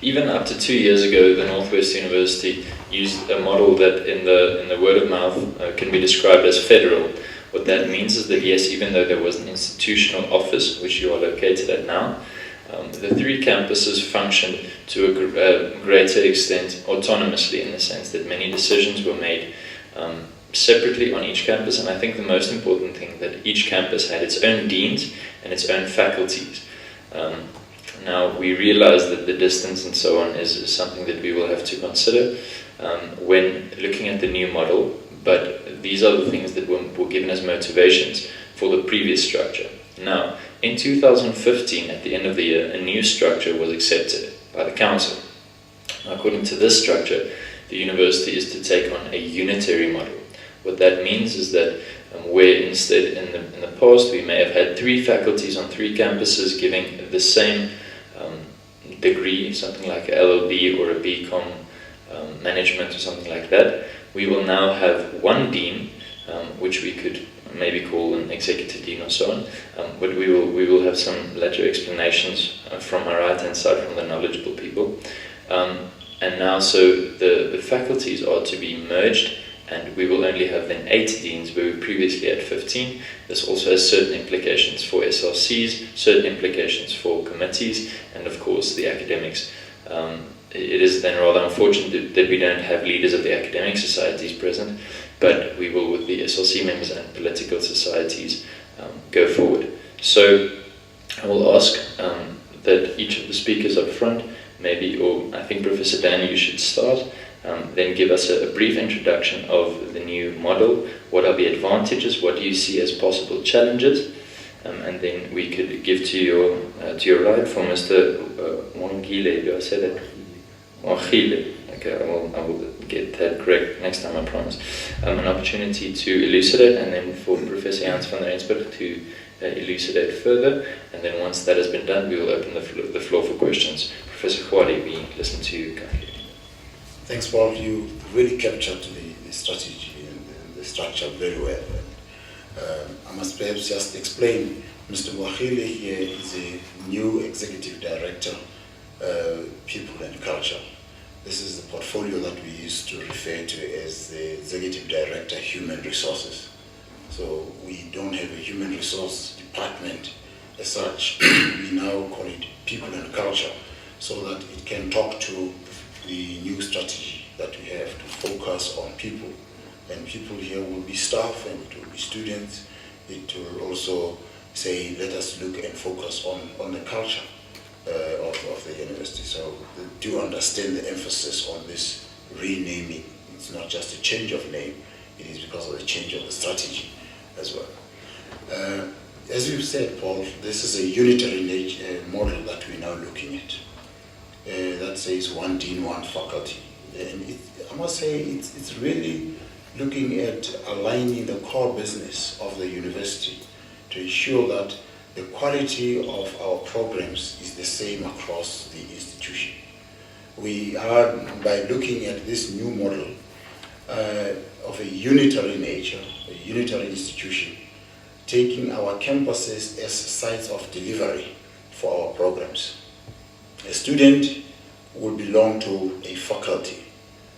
even up to 2 years ago, the Northwest University used a model that in the word of mouth can be described as federal. What that means is that yes, even though there was an institutional office, which you are located at now, the three campuses functioned to a greater extent autonomously, in the sense that many decisions were made separately on each campus, and I think the most important thing, that each campus had its own deans and its own faculties. Now, we realize that the distance and so on is something that we will have to consider when looking at the new model, but these are the things that were given as motivations for the previous structure. Now, in 2015, at the end of the year, a new structure was accepted by the council. According to this structure, the university is to take on a unitary model. What that means is that where instead in the past we may have had 3 faculties on 3 campuses giving the same degree, something like a LLB or a BCom management or something like that, we will now have one dean, which we could maybe call an executive dean or so on, but we will have some later explanations from our right hand side from the knowledgeable people. And now so the faculties are to be merged, and we will only have then 8 deans where we previously had 15. This also has certain implications for SRCs, certain implications for committees, and of course the academics. It is then rather unfortunate that we don't have leaders of the academic societies present, but we will, with the SRC members and political societies, go forward. So I will ask that each of the speakers up front, maybe, or I think Professor Dan, you should start, then give us a brief introduction of the new model. What are the advantages? What do you see as possible challenges? And then we could give to your right for Mr. Wangile. Do I say that? Wangile. Okay, I will get that correct next time, I promise. An opportunity to elucidate, and then for Professor Jans van der Rensburg to elucidate further. And then once that has been done, we will open the floor for questions. Professor Khwali, we listen to you kindly. Thanks, Paul. You really captured the strategy and the structure very well. I must perhaps just explain, Mr. Wahile here is a new Executive Director, People and Culture. This is the portfolio that we used to refer to as the Executive Director, Human Resources. So we don't have a human resource department as such. We now call it People and Culture, so that it can talk to the new strategy that we have to focus on people. And people here will be staff, and it will be students. It will also say, let us look and focus on the culture of the university. So do understand the emphasis on this renaming. It's not just a change of name, it is because of the change of the strategy as well. As you've said, Paul, this is a unitary model that we're now looking at. That says one dean, one faculty. And I must say it's really looking at aligning the core business of the university to ensure that the quality of our programs is the same across the institution. We are, by looking at this new model of a unitary nature, a unitary institution, taking our campuses as sites of delivery for our programs. A student will belong to a faculty,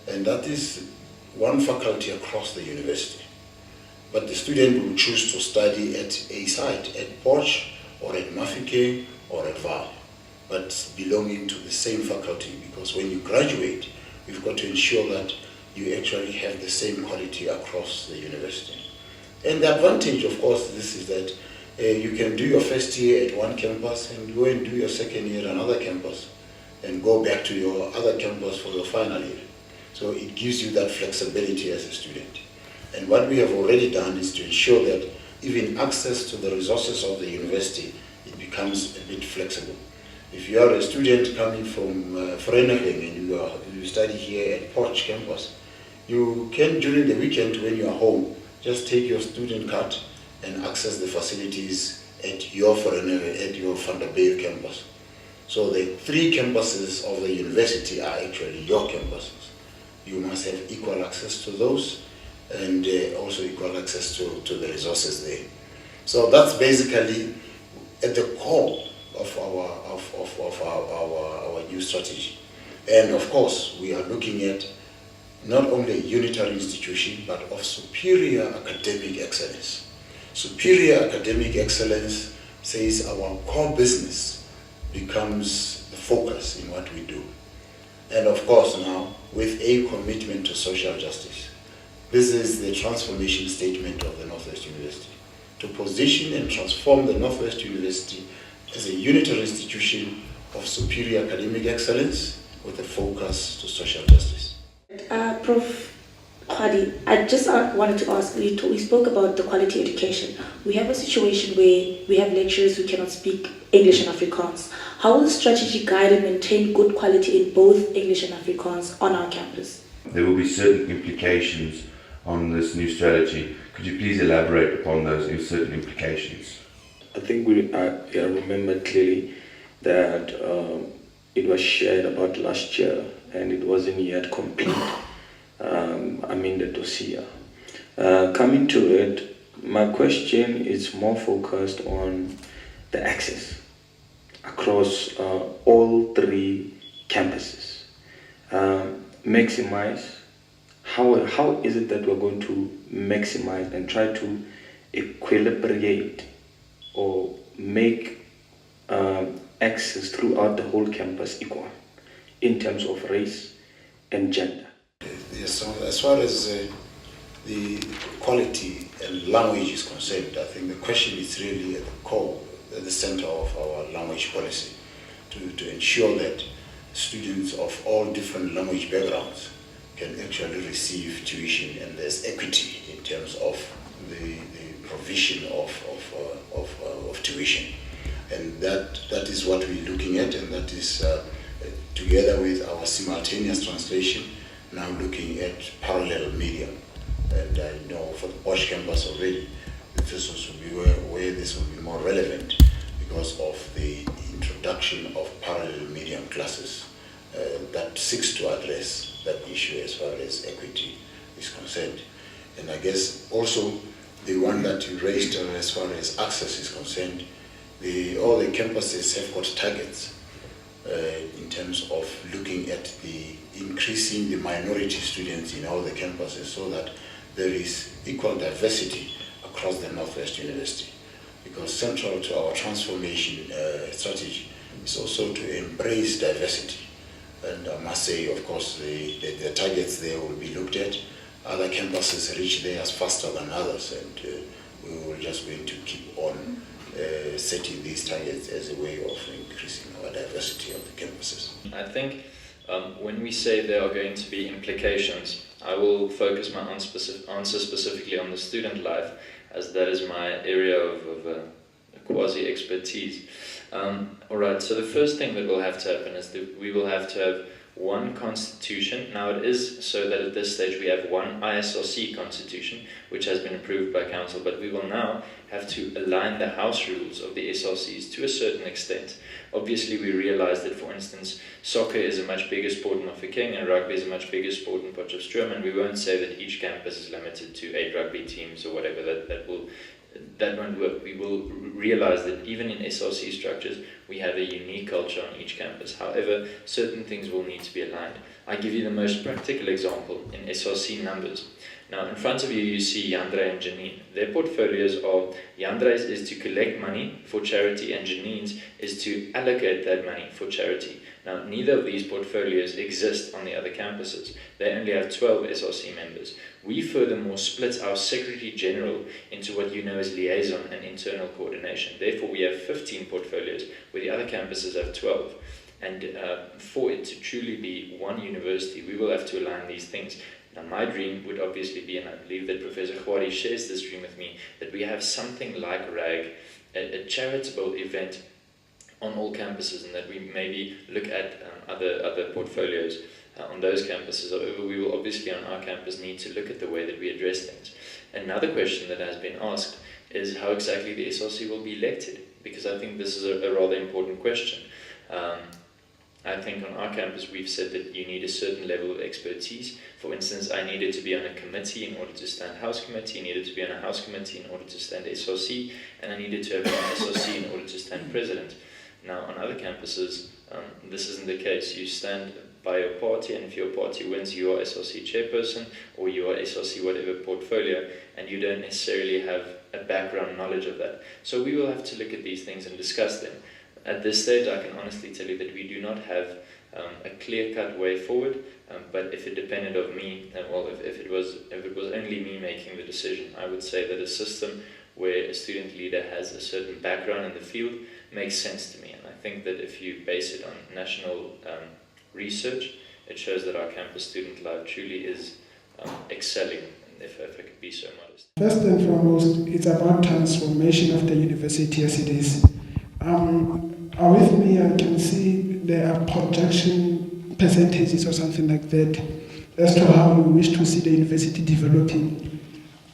and that is one faculty across the university. But the student will choose to study at a site, at Poch, or at Mafike, or at Val, but belonging to the same faculty, because when you graduate, you've got to ensure that you actually have the same quality across the university. And the advantage, of course, this is that you can do your first year at one campus and go and do your second year at another campus and go back to your other campus for your final year. So it gives you that flexibility as a student. And what we have already done is to ensure that even access to the resources of the university, it becomes a bit flexible. If you are a student coming from Vereniging and you study here at Poch campus, you can, during the weekend when you are home, just take your student card and access the facilities at your Van der Bijl campus. So the 3 campuses of the university are actually your campuses. You must have equal access to those, and also equal access to the resources there. So that's basically at the core of our new strategy. And of course, we are looking at not only a unitary institution, but of superior academic excellence. Superior academic excellence says our core business becomes the focus in what we do. And of course now, with a commitment to social justice. This is the transformation statement of the Northwest University, to position and transform the Northwest University as a unitary institution of superior academic excellence with a focus to social justice. Prof. Khadi, I just wanted to ask, we spoke about the quality education. We have a situation where we have lecturers who cannot speak English and Afrikaans. How will the strategy guide and maintain good quality in both English and Afrikaans on our campus? There will be certain implications on this new strategy. Could you please elaborate upon those certain implications? I think I remember clearly that it was shared about last year and it wasn't yet complete. The dossier. Coming to it, my question is more focused on the access across all three campuses. Maximize. How is it that we're going to maximize and try to equilibrate or make access throughout the whole campus equal in terms of race and gender? Yes, so as far as the quality and language is concerned, I think the question is really at the core, at the center of our language policy, to ensure that students of all different language backgrounds can actually receive tuition and there's equity in terms of the provision of tuition. And that is what we're looking at, and that is together with our simultaneous translation, now looking at parallel medium. And I know for the Bosch campus already, this will be where this will be more relevant because of the introduction of parallel medium classes that seeks to address that issue as far as equity is concerned. And I guess also the one that you raised as far as access is concerned, all the campuses have got targets in terms of looking at the increasing the minority students in all the campuses so that there is equal diversity across the Northwest University. Because central to our transformation strategy is also to embrace diversity. And I must say, of course, the targets there will be looked at. Other campuses reach theirs faster than others, and we will just going to keep on setting these targets as a way of increasing our diversity of the campuses. I think when we say there are going to be implications, I will focus my answer specifically on the student life, as that is my area of quasi-expertise. Alright, so the first thing that will have to happen is that we will have to have one constitution. Now it is so that at this stage we have one ISRC constitution, which has been approved by council, but we will now have to align the house rules of the SRCs to a certain extent. Obviously we realize that, for instance, soccer is a much bigger sport in Mafeking and rugby is a much bigger sport in Potchefstroom, and we won't say that each campus is limited to 8 rugby teams or whatever. That won't work. We will realize that even in SRC structures, we have a unique culture on each campus. However, certain things will need to be aligned. I give you the most practical example in SRC numbers. Now, in front of you, you see Yandre and Janine. Their portfolios are, Yandre's is to collect money for charity and Janine's is to allocate that money for charity. Now, neither of these portfolios exist on the other campuses. They only have 12 SRC members. We furthermore split our Secretary General into what you know as liaison and internal coordination. Therefore, we have 15 portfolios, where the other campuses have 12. And for it to truly be one university, we will have to align these things. Now, my dream would obviously be, and I believe that Professor Khwari shares this dream with me, that we have something like RAG, a charitable event on all campuses, and that we maybe look at other portfolios on those campuses. However, we will obviously on our campus need to look at the way that we address things. Another question that has been asked is how exactly the SRC will be elected, because I think this is a rather important question. I think on our campus we've said that you need a certain level of expertise. For instance, I needed to be on a committee in order to stand House Committee, I needed to be on a House Committee in order to stand SRC, and I needed to have been on SRC in order to stand President. Now on other campuses, this isn't the case. You stand by your party, and if your party wins, you are SRC chairperson, or you are SRC whatever portfolio, and you don't necessarily have a background knowledge of that. So we will have to look at these things and discuss them. At this stage, I can honestly tell you that we do not have a clear-cut way forward, but if it depended on me, well, if it was only me making the decision, I would say that a system where a student leader has a certain background in the field makes sense to me. And I think that if you base it on national research, it shows that our campus student life truly is excelling, if I could be so modest. First and foremost, it's about transformation of the university as it is. With me, I can see there are projection percentages or something like that as to how we wish to see the university developing.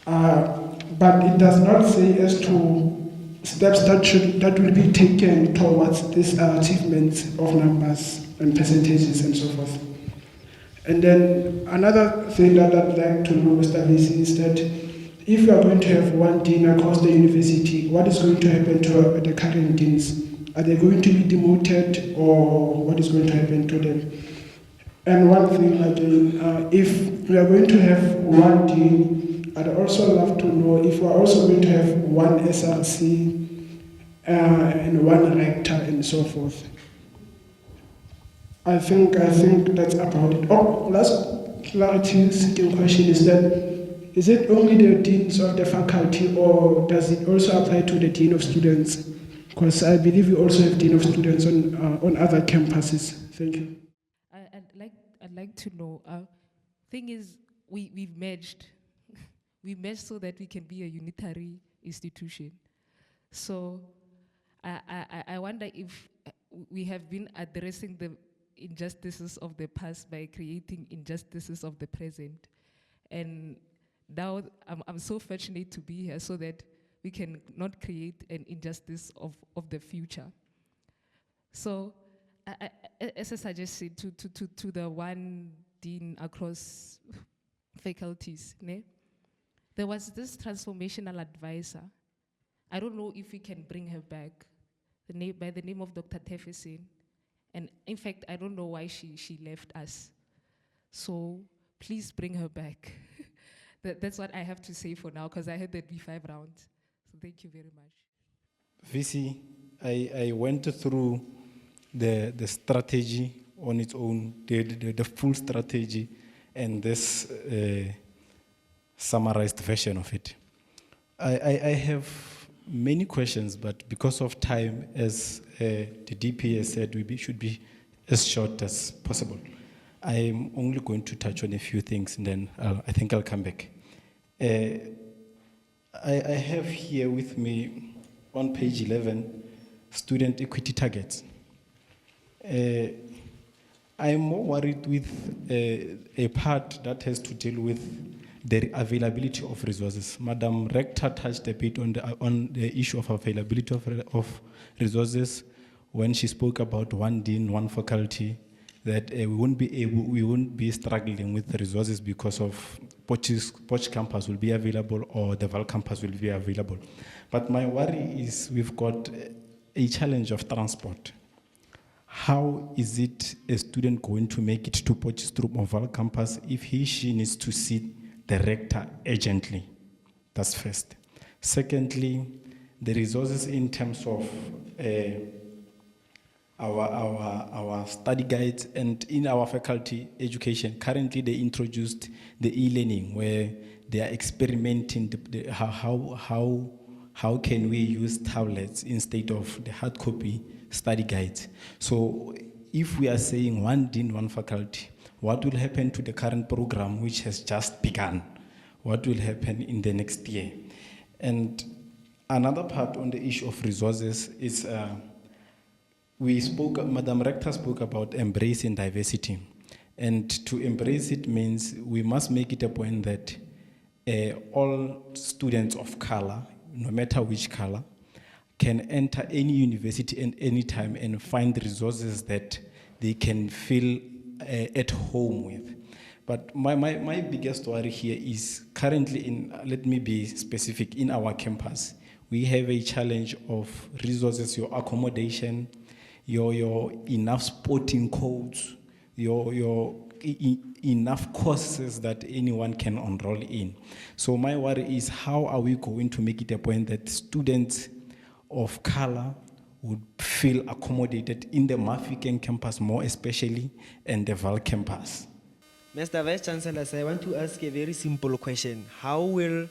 But it does not say as to steps that will be taken towards these achievements of numbers and percentages and so forth. And then another thing that I'd like to know, Mr. Visi, is that if you are going to have one dean across the university, what is going to happen to the current deans? Are they going to be demoted, or what is going to happen to them? And one thing again, if we are going to have one dean, I'd also love to know if we are also going to have one SRC and one rector and so forth. I think that's about it. Oh, last clarity seeking question is that, is it only the deans of the faculty, or does it also apply to the dean of students? Because I believe we also have dean of students on other campuses. Thank you. I'd like to know. Thing is, we've merged. We merged so that we can be a unitary institution. So I wonder if we have been addressing the injustices of the past by creating injustices of the present. And now I'm so fortunate to be here so that we can not create an injustice of the future. So, as I suggested, to the one dean across faculties, there was this transformational advisor. I don't know if we can bring her back, by the name of Dr. Tefesin. And in fact, I don't know why she left us. So please bring her back. That's what I have to say for now, because I had the B5 round. So thank you very much. VC, I went through the strategy on its own, the full strategy, and this summarized version of it. I have many questions, but because of time, as the DP has said, we should be as short as possible. I'm only going to touch on a few things, and then I think I'll come back. I have here with me on page 11, student equity targets. I'm more worried with a part that has to deal with the availability of resources. Madam Rector touched a bit on the issue of availability of resources when she spoke about one dean, one faculty, that we won't be struggling with the resources because of Poch campus will be available or the Val campus will be available. But my worry is we've got a challenge of transport. How is it a student going to make it to Potchefstroom or Val campus if she needs to see the rector urgently? That's first. Secondly, the resources in terms of our study guides and in our faculty education. Currently, they introduced the e-learning where they are experimenting how can we use tablets instead of the hard copy study guides. So if we are saying one dean, one faculty, what will happen to the current program which has just begun? What will happen in the next year? And another part on the issue of resources is Madam Rector spoke about embracing diversity. And to embrace it means we must make it a point that all students of color, no matter which color, can enter any university at any time and find resources that they can feel at home with. But my biggest worry here is currently let me be specific, in our campus, we have a challenge of resources, your accommodation, your enough sporting codes, enough courses that anyone can enroll in. So my worry is, how are we going to make it a point that students of color would feel accommodated in the Mafikeng campus more especially, and the Val campus? Mr. Vice Chancellor, I want to ask a very simple question. How will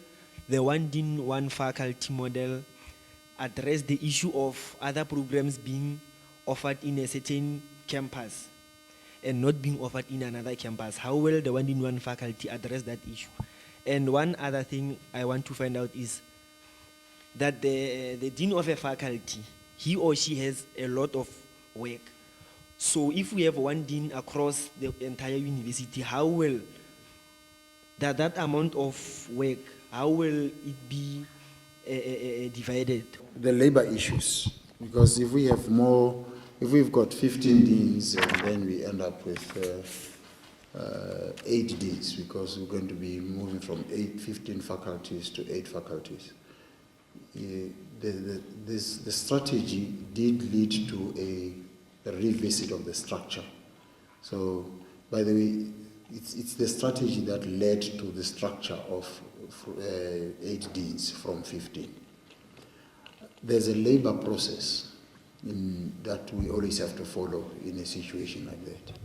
the one dean, one faculty model address the issue of other programs being offered in a certain campus and not being offered in another campus? How will the one dean, one faculty address that issue? And one other thing I want to find out is that the dean of a faculty, he or she has a lot of work. So if we have one dean across the entire university, how will that amount of work, how will it be divided? The labor issues, because if we've got 15 deans and then we end up with 8 deans, because we're going to be moving from 15 faculties to 8 faculties. The strategy did lead to a revisit of the structure. So, by the way, it's the strategy that led to the structure of 8 deans from 15. There's a labor process that we always have to follow in a situation like that.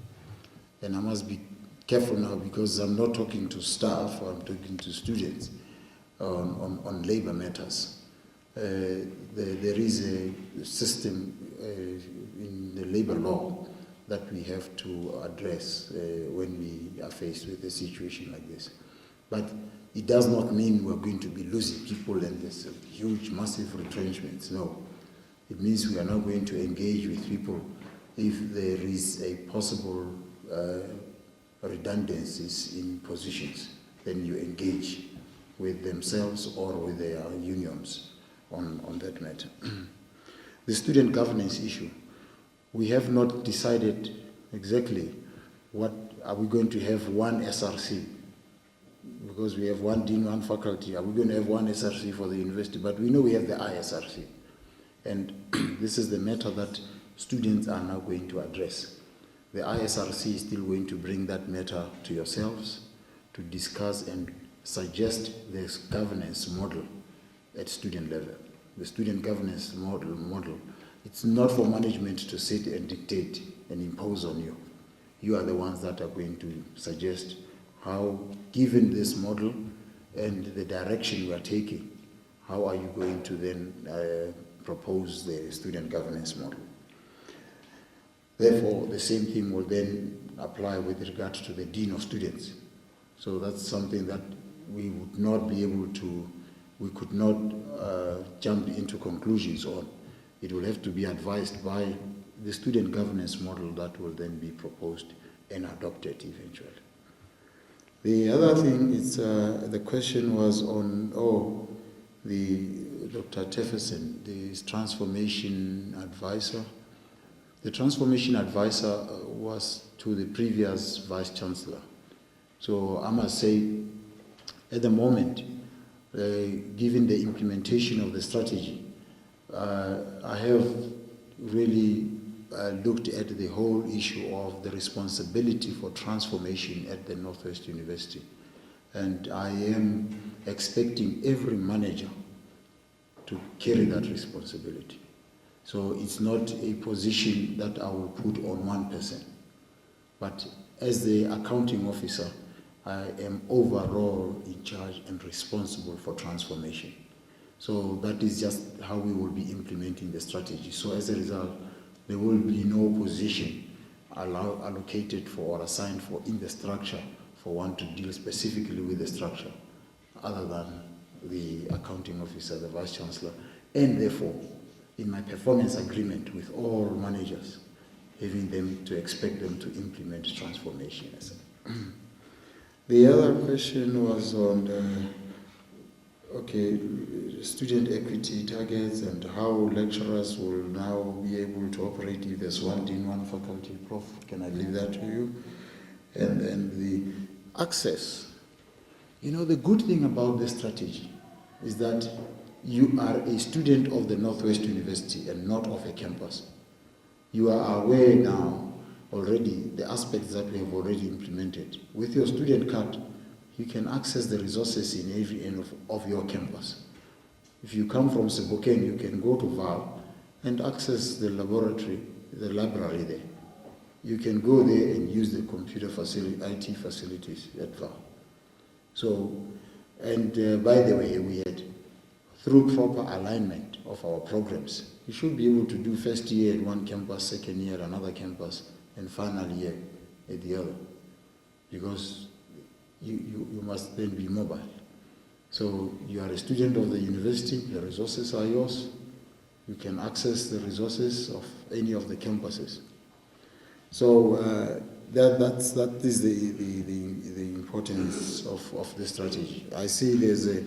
And I must be careful now, because I'm not talking to staff, or I'm talking to students on labor matters. There is a system in the labor law that we have to address when we are faced with a situation like this. But it does not mean we're going to be losing people and there's huge, massive retrenchments. No. It means we are not going to engage with people if there is a possible redundancies in positions. Then you engage with themselves or with their unions on that matter. The student governance issue, we have not decided exactly what are we going to have one SRC, because we have one dean, one faculty. Are we going to have one SRC for the university? But we know we have the ISRC, and this is the matter that students are now going to address. The ISRC is still going to bring that matter to yourselves to discuss and suggest this governance model at student level. The student governance model, it's not for management to sit and dictate and impose on you. You are the ones that are going to suggest how, given this model and the direction we are taking, how are you going to then propose the student governance model? Therefore, the same thing will then apply with regard to the dean of students. So that's something that we would not be able to, we could not jump into conclusions on. It will have to be advised by the student governance model that will then be proposed and adopted eventually. The other thing is, the question was on, Dr. Tefferson, the transformation advisor. The transformation advisor was to the previous vice chancellor. So I must say, at the moment, given the implementation of the strategy, I have really looked at the whole issue of the responsibility for transformation at the Northwest University. And I am expecting every manager to carry that responsibility. So it's not a position that I will put on one person. But as the accounting officer, I am overall in charge and responsible for transformation. So that is just how we will be implementing the strategy. So as a result, there will be no position allocated for or assigned for in the structure for one to deal specifically with the structure, other than the accounting officer, the vice chancellor, and therefore, in my performance agreement with all managers, having them to expect them to implement transformation. The other question was on student equity targets and how lecturers will now be able to operate if there's one dean, one faculty. Prof, can I leave that to you? And then the access. You know, the good thing about this strategy is that you are a student of the Northwest University and not of a campus. You are aware now already the aspects that we have already implemented. With your student card, you can access the resources in every end of your campus. If you come from Sebokeng, you can go to Val and access the laboratory, the library there. You can go there and use the computer facility, IT facilities at Val. So, and by the way, we had, through proper alignment of our programs, you should be able to do first year at one campus, second year at another campus, and final year at the other. Because you must then be mobile. So you are a student of the university, the resources are yours. You can access the resources of any of the campuses. So that is the importance of the strategy. I see there's a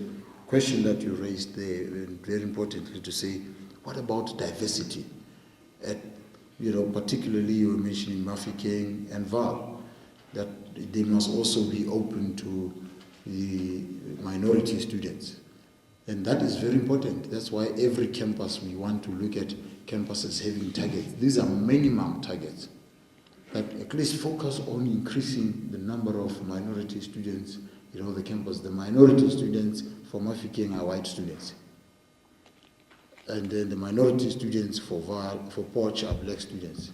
question that you raised there, very importantly, to say, what about diversity? Particularly you were mentioning Mafeking and Val, that they must also be open to the minority students. And that is very important. That's why every campus we want to look at campuses having targets. These are minimum targets. That at least focus on increasing the number of minority students in all the campus. The minority students for Mafeking are white students. And then the minority students for Val, for Poch are black students.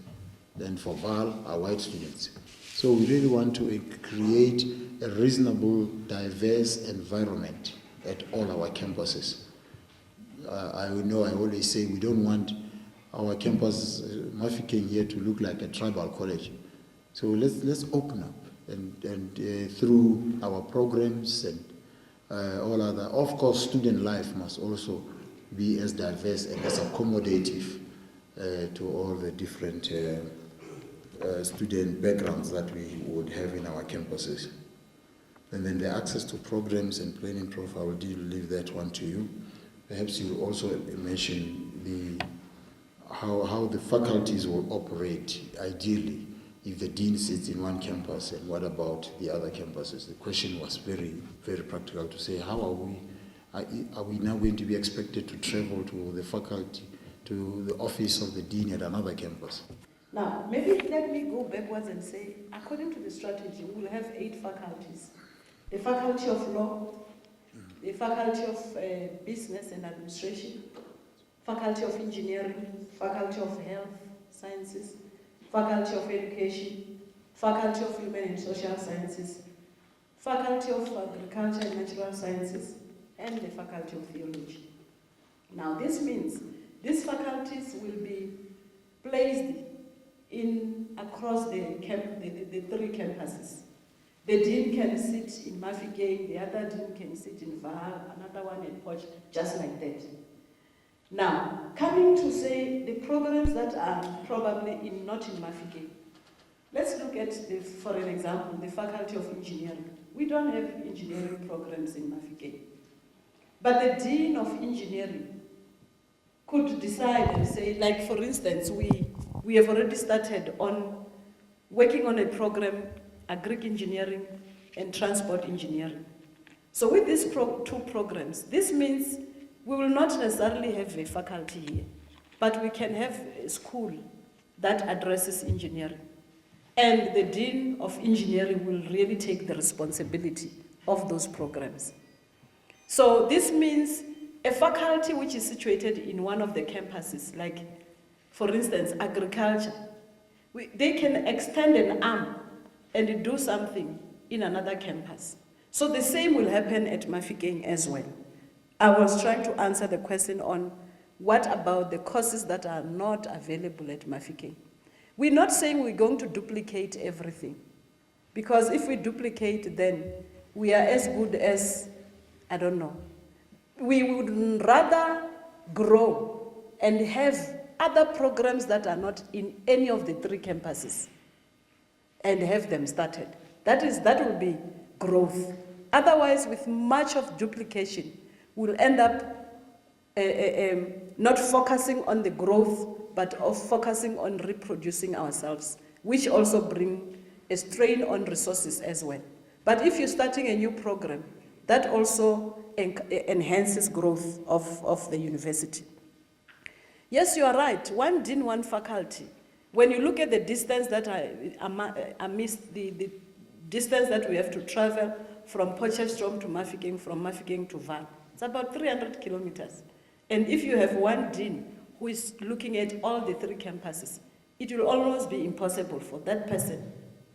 Then for Val are white students. So we really want to create a reasonable, diverse environment at all our campuses. I always say we don't want our campus, Mafeking here, to look like a tribal college. So let's open up and through our programs and all other. Of course, student life must also be as diverse and as accommodative to all the different student backgrounds that we would have in our campuses. And then the access to programs and planning profile, I will leave that one to you. Perhaps you also mention how the faculties will operate ideally if the dean sits in one campus, and what about the other campuses? The question was very, very practical to say, how are we now going to be expected to travel to the faculty, to the office of the dean at another campus? Now, maybe let me go backwards and say, according to the strategy, we will have 8 faculties. The Faculty of Law, the Faculty of Business and Administration, Faculty of Engineering, Faculty of Health Sciences, Faculty of Education, Faculty of Human and Social Sciences, Faculty of Agriculture and Natural Sciences, and the Faculty of Theology. Now, this means these faculties will be placed across the 3 campuses. The dean can sit in Mafeking, the other dean can sit in Val, another one in Poch, just like that. Now, coming to say the programs that are probably not in Mafeking. Let's look at, for an example, the Faculty of Engineering. We don't have engineering programs in Mafeking. But the Dean of Engineering could decide and say, like for instance, we have already started on working on a program, Agric Engineering and Transport Engineering. So with these 2 programs, this means we will not necessarily have a faculty here, but we can have a school that addresses engineering. And the Dean of Engineering will really take the responsibility of those programs. So this means a faculty which is situated in one of the campuses, like, for instance, agriculture, they can extend an arm and do something in another campus. So the same will happen at Mafeking as well. I was trying to answer the question on what about the courses that are not available at Mafeking. We're not saying we're going to duplicate everything, because if we duplicate, then we are as good as, I don't know. We would rather grow and have other programs that are not in any of the 3 campuses and have them started. That will be growth. Otherwise, with much of duplication, we'll end up not focusing on the growth, but focusing on reproducing ourselves, which also bring a strain on resources as well. But if you're starting a new program, that also enhances growth of the university. Yes, you are right. 1 dean, 1 faculty When you look at the distance that amidst the distance that we have to travel from Potchefstroom to Mafeking, from Mafeking to Vaal, it's about 300 kilometers. And if you have one dean who is looking at all the 3 campuses, it will almost be impossible for that person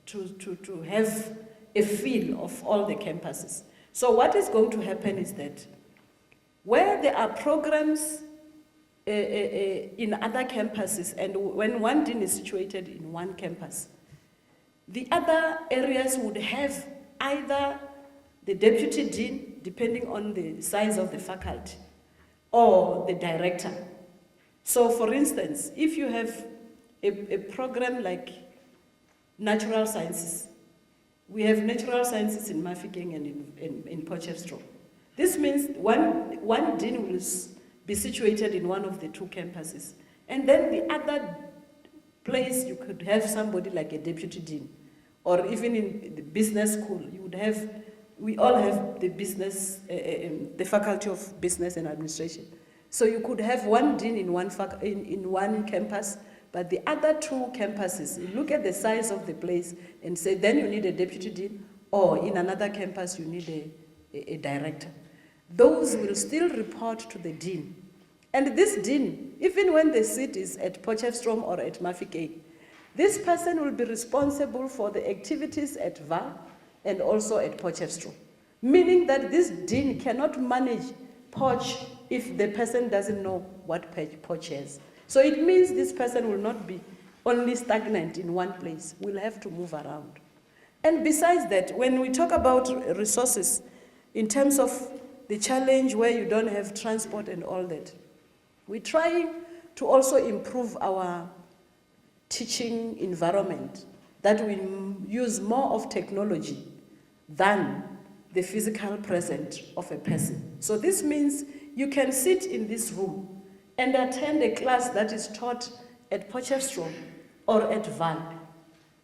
to have a feel of all the campuses. So what is going to happen is that where there are programs in other campuses, and when one dean is situated in one campus, the other areas would have either the deputy dean, depending on the size of the faculty, or the director. So for instance, if you have a program like natural sciences, we have natural sciences in Mafeking and in Potchefstroom. This means one dean will be situated in one of the 2 campuses. And then the other place, you could have somebody like a deputy dean. Or even in the business school, you would have, we all have the business, the Faculty of Business and Administration. So you could have one dean in one campus, but the other 2 campuses, you look at the size of the place and say, then you need a deputy dean, or in another campus you need a director. Those will still report to the dean. And this dean, even when the seat is at Potchefstroom or at Mafeking, this person will be responsible for the activities at Vaal and also at Potchefstroom. Meaning that this dean cannot manage Potch if the person doesn't know what Potch is. So it means this person will not be only stagnant in one place. We'll have to move around. And besides that, when we talk about resources, in terms of the challenge where you don't have transport and all that, we're trying to also improve our teaching environment, that we use more of technology than the physical presence of a person. So this means you can sit in this room and attend a class that is taught at Potchefstroom or at Vaal,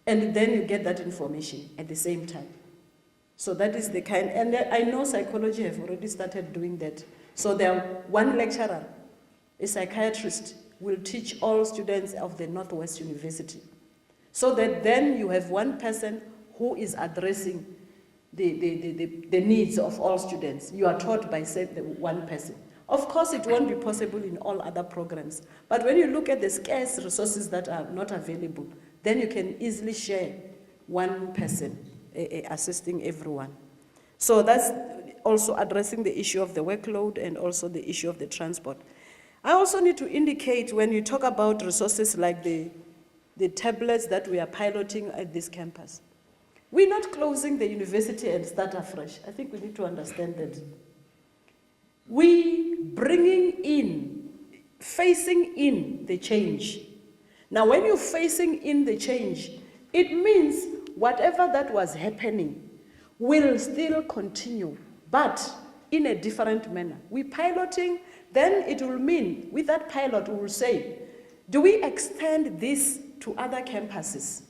and then you get that information at the same time. So that is the kind, and I know psychology have already started doing that. So there, one lecturer, a psychiatrist, will teach all students of the Northwest University. So that then you have one person who is addressing the needs of all students. You are taught by, say, one person. Of course, it won't be possible in all other programs. But when you look at the scarce resources that are not available, then you can easily share one person assisting everyone. So that's also addressing the issue of the workload and also the issue of the transport. I also need to indicate, when you talk about resources like the tablets that we are piloting at this campus, we're not closing the university and start afresh. I think we need to understand that. We bringing in, facing in the change. Now, when you're facing in the change, it means whatever that was happening will still continue, but in a different manner. We're piloting, then it will mean, with that pilot, we will say, do we extend this to other campuses?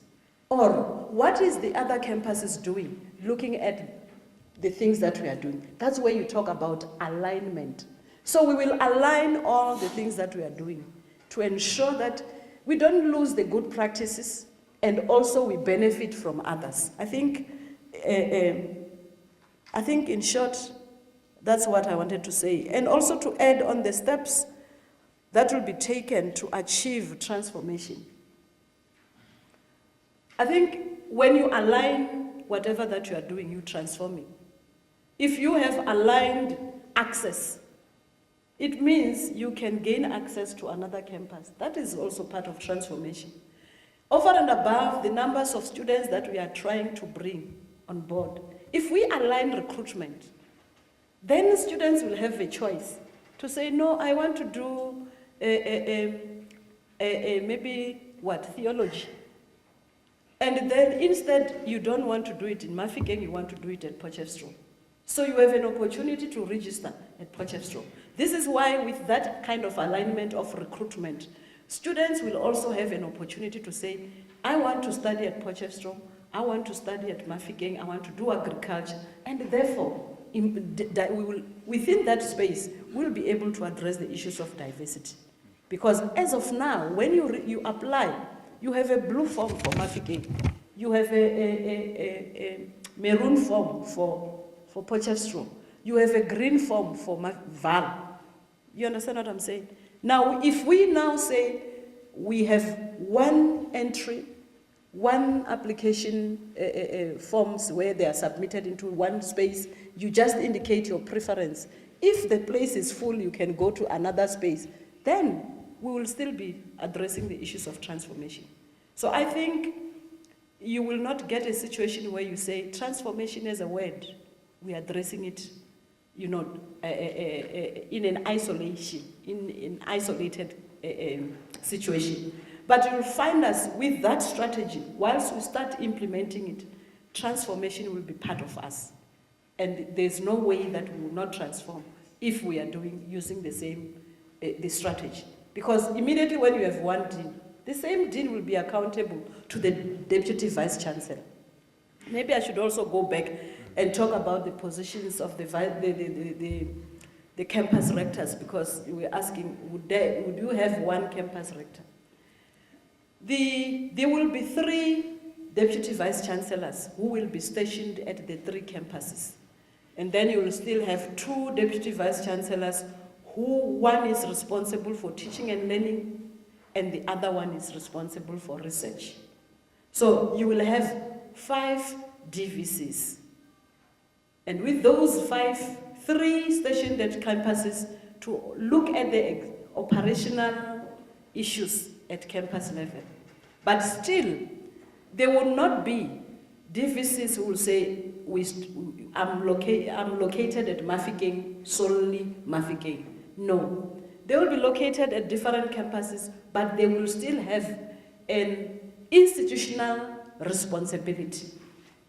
Or what is the other campuses doing, looking at the things that we are doing? That's where you talk about alignment. So we will align all the things that we are doing to ensure that we don't lose the good practices and also we benefit from others. I think in short, that's what I wanted to say. And also to add on the steps that will be taken to achieve transformation. I think when you align whatever that you are doing, you're transforming. If you have aligned access, it means you can gain access to another campus. That is also part of transformation. Over and above the numbers of students that we are trying to bring on board, if we align recruitment, then students will have a choice to say, no, I want to do maybe theology. And then instead, you don't want to do it in Mafeking, you want to do it at Potchefstroom. So you have an opportunity to register at Potchefstroom. This is why with that kind of alignment of recruitment, students will also have an opportunity to say, I want to study at Potchefstroom, I want to study at Mafeking, I want to do agriculture, and therefore, within that space, we'll be able to address the issues of diversity. Because as of now, when you apply, You have a blue form for Mafeking. You have a maroon form for Potchefstroom. You have a green form for Val. You understand what I'm saying? Now, if we now say we have one entry, one application forms where they are submitted into one space, you just indicate your preference. If the place is full, you can go to another space. Then we will still be addressing the issues of transformation. So I think you will not get a situation where you say transformation as a word, we are addressing it, you know, in an isolation, in an isolated situation. But you'll find us with that strategy, whilst we start implementing it, transformation will be part of us. And there's no way that we will not transform if we are using the same the strategy. Because immediately when you have one dean, the same dean will be accountable to the deputy vice chancellor. Maybe I should also go back and talk about the positions of the campus rectors, because you were asking, would you have one campus rector? There will be 3 deputy vice chancellors who will be stationed at the 3 campuses. And then you will still have 2 deputy vice chancellors one is responsible for teaching and learning, and the other one is responsible for research. So you will have 5 DVCs. And with those 3 stationed at campuses to look at the operational issues at campus level. But still, there will not be DVCs who will say, I'm located at Mafeking, solely Mafeking. No. They will be located at different campuses, but they will still have an institutional responsibility.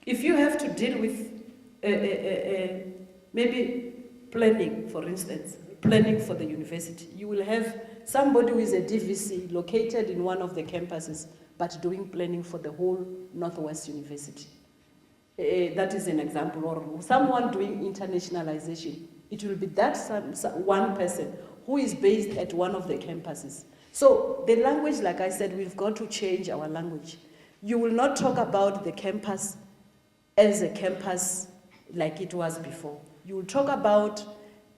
If you have to deal with maybe planning, for instance, planning for the university, you will have somebody who is a DVC located in one of the campuses, but doing planning for the whole Northwest University. That is an example. Or someone doing internationalization. It will be that one person who is based at one of the campuses. So the language, like I said, we've got to change our language. You will not talk about the campus as a campus like it was before. You will talk about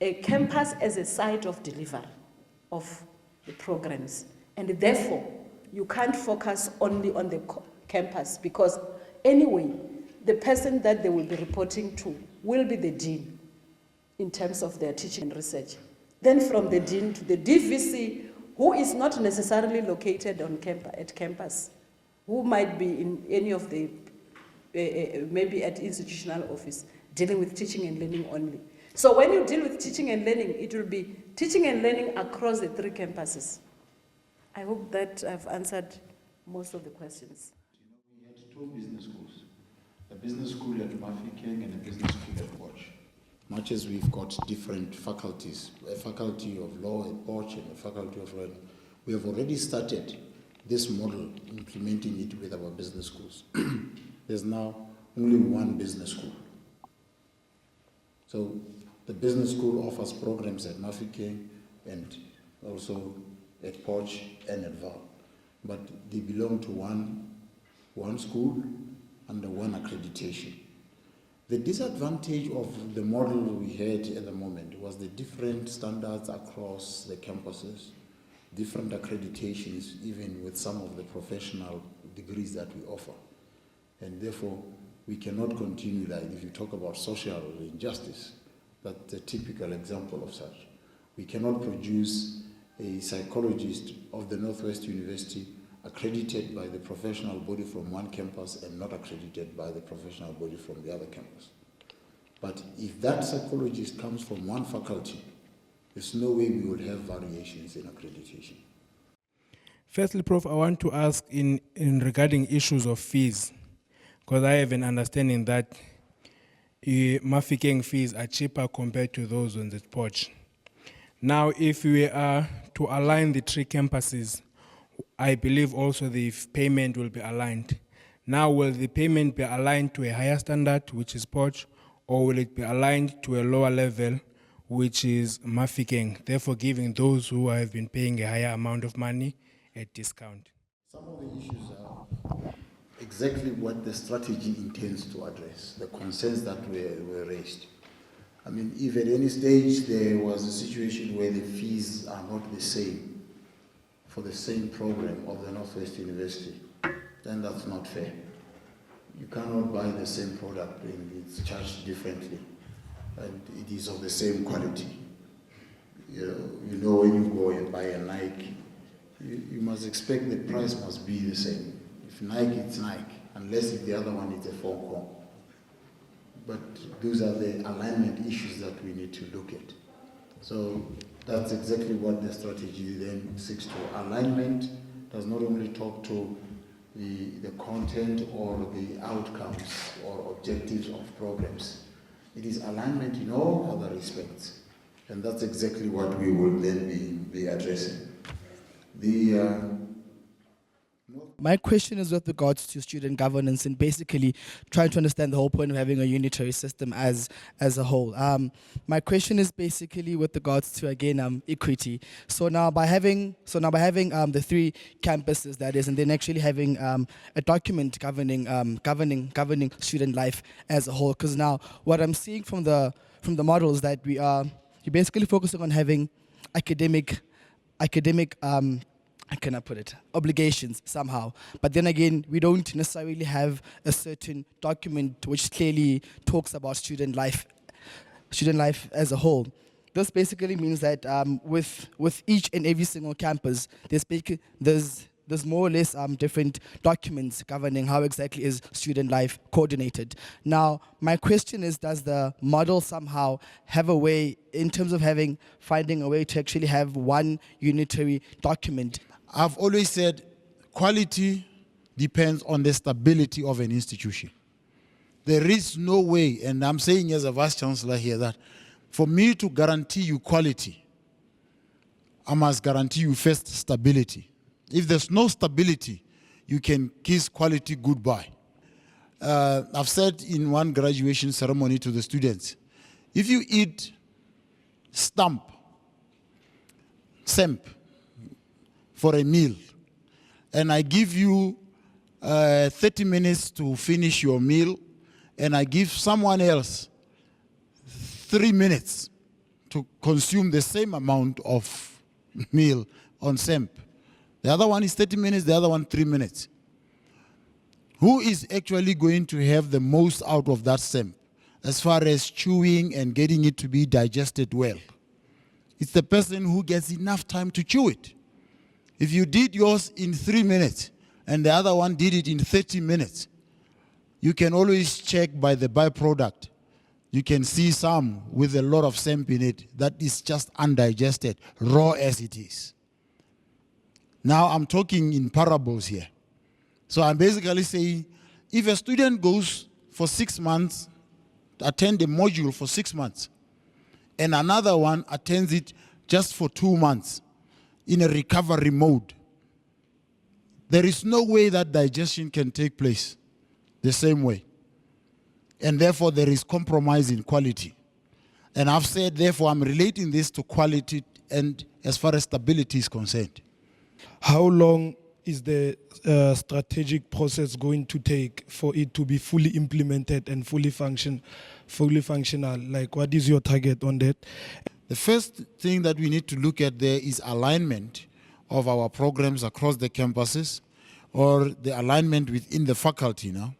a campus as a site of delivery of the programs. And therefore, you can't focus only on the campus, because anyway, the person that they will be reporting to will be the dean in terms of their teaching and research. Then from the dean to the DVC, who is not necessarily located on at campus, who might be in any of the, maybe at institutional office, dealing with teaching and learning only. So when you deal with teaching and learning, it will be teaching and learning across the 3 campuses. I hope that I've answered most of the questions. We had 2 business schools, a business school at Mafeking and a business school at Watch. Much as we've got different faculties, a faculty of law at Watch and a faculty of law, we have already started this model, implementing it with our business schools. There's now only one business school. So the business school offers programs at Mafeking and also at Poch and at Val. But they belong to one school under one accreditation. The disadvantage of the model we had at the moment was the different standards across the campuses, different accreditations, even with some of the professional degrees that we offer. And therefore, we cannot continue like, if you talk about social injustice, that's a typical example of such. We cannot produce a psychologist of the Northwest University accredited by the professional body from one campus and not accredited by the professional body from the other campus. But if that psychologist comes from one faculty, there's no way we would have variations in accreditation. Firstly, Prof, I want to ask in regarding issues of fees, because I have an understanding that Mafeking fees are cheaper compared to those on the Poch. Now, if we are to align the 3 campuses, I believe also the payment will be aligned. Now, will the payment be aligned to a higher standard, which is Poch, or will it be aligned to a lower level, which is Mafeking, therefore giving those who have been paying a higher amount of money a discount? Some of the issues are exactly what the strategy intends to address, the concerns that were raised. I mean, if at any stage there was a situation where the fees are not the same for the same program of the Northwest University, then that's not fair. You cannot buy the same product and it's charged differently, and it is of the same quality. You know when you go and buy a Nike, you must expect the price must be the same. If Nike, it's Nike, unless if the other one is a phone call. But those are the alignment issues that we need to look at. So that's exactly what the strategy then seeks to. Alignment does not only talk to the content or the outcomes or objectives of programs. It is alignment in all other respects. And that's exactly what we will then be addressing. My question is with regards to student governance and basically trying to understand the whole point of having a unitary system as a whole. My question is basically with regards to, again, equity. So now by having the 3 campuses, that is, and then actually having a document governing student life as a whole. Because now what I'm seeing from the model is that you're basically focusing on having academic how can I put it, obligations somehow. But then again, we don't necessarily have a certain document which clearly talks about student life as a whole. This basically means that with each and every single campus, there's more or less different documents governing how exactly is student life coordinated. Now, my question is, does the model somehow have a way, in terms of finding a way to actually have one unitary document? I've always said quality depends on the stability of an institution. There is no way, and I'm saying as a Vice Chancellor here, that for me to guarantee you quality, I must guarantee you first stability. If there's no stability, you can kiss quality goodbye. I've said in one graduation ceremony to the students, if you eat SAMP for a meal, and I give you 30 minutes to finish your meal, and I give someone else 3 minutes to consume the same amount of meal on SAMP. The other one is 30 minutes, the other one 3 minutes. Who is actually going to have the most out of that SAMP as far as chewing and getting it to be digested well? It's the person who gets enough time to chew it. If you did yours in 3 minutes and the other one did it in 30 minutes, you can always check by the byproduct. You can see some with a lot of SAMP in it that is just undigested, raw as it is. Now I'm talking in parables here. So I'm basically saying, if a student goes for 6 months, attend a module for 6 months, and another one attends it just for 2 months in a recovery mode, there is no way that digestion can take place the same way. And therefore there is compromise in quality. And I've said, therefore, I'm relating this to quality and as far as stability is concerned. How long is the strategic process going to take for it to be fully implemented and fully functional? Like, what is your target on that? The first thing that we need to look at there is alignment of our programs across the campuses, or the alignment within the faculty now.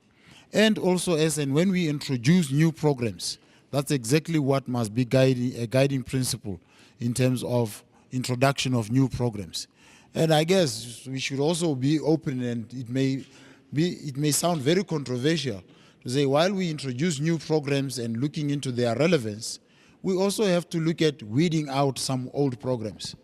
And also as and when we introduce new programs, that's exactly what must be a guiding principle in terms of introduction of new programs. And I guess we should also be open, and it may sound very controversial to say, while we introduce new programs and looking into their relevance, we also have to look at weeding out some old programs.